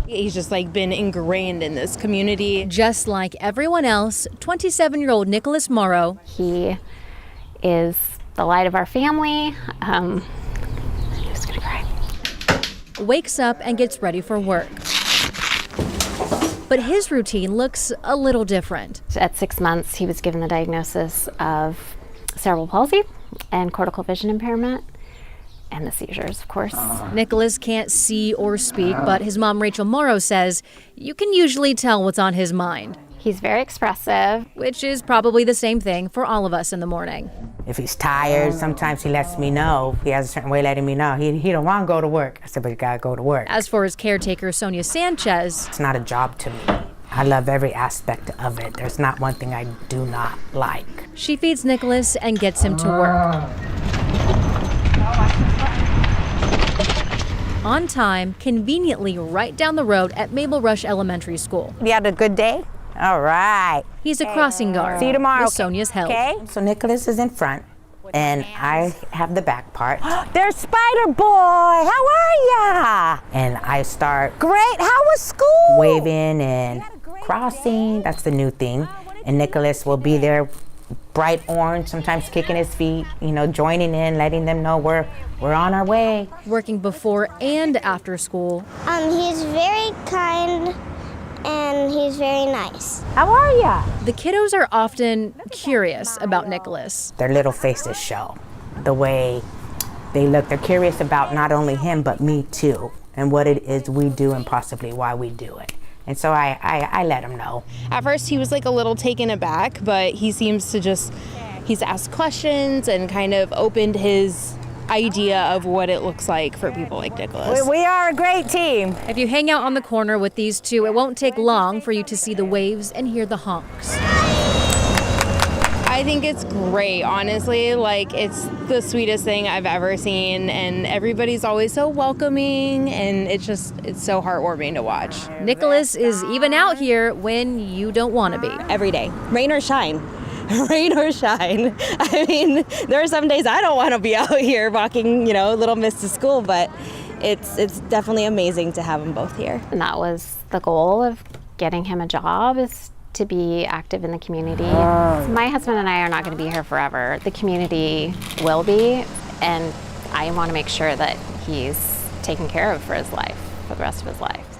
He's just like been ingrained in this community. Just like everyone else, 27-year-old Nicholas Morrow. He is the light of our family. I'm just gonna cry. Wakes up and gets ready for work. But his routine looks a little different. At 6 months, he was given the diagnosis of cerebral palsy and cortical vision impairment, and the seizures, of course. Nicholas can't see or speak, but his mom, Rachel Morrow, says you can usually tell what's on his mind. He's very expressive. Which is probably the same thing for all of us in the morning. If he's tired, sometimes he lets me know. He has a certain way of letting me know. He don't want to go to work. I said, but you gotta go to work. As for his caretaker, Sonya Sanchez. It's not a job to me. I love every aspect of it. There's not one thing I do not like. She feeds Nicholas and gets him to work. On time, conveniently right down the road at Mabel Rush Elementary School. You had a good day? All right. He's a crossing guard. See you tomorrow. With Sonya's help. Okay. So Nicholas is in front, and I have the back part. There's Spider Boy. How are ya? And I start. Great. How was school? Waving and crossing. That's the new thing. And Nicholas will be there, bright orange, sometimes kicking his feet, joining in, letting them know we're on our way. Working before and after school. He's very kind and he's very nice. How are ya? The kiddos are often curious about Nicholas. Their little faces show the way they look. They're curious about not only him, but me too, and what it is we do and possibly why we do it. And so I let him know. At first he was like a little taken aback, but he seems to he's asked questions and kind of opened his idea of what it looks like for people like Nicholas. We are a great team. If you hang out on the corner with these two, it won't take long for you to see the waves and hear the honks. I think it's great, honestly. Like, it's the sweetest thing I've ever seen, and everybody's always so welcoming, and it's so heartwarming to watch. Nicholas is even out here when you don't want to be. Every day, rain or shine. Rain or shine. I mean, there are some days I don't want to be out here walking, Little Miss to school, but it's definitely amazing to have them both here. And that was the goal of getting him a job, is to be active in the community. My husband and I are not going to be here forever. The community will be, and I want to make sure that he's taken care of for his life, for the rest of his life.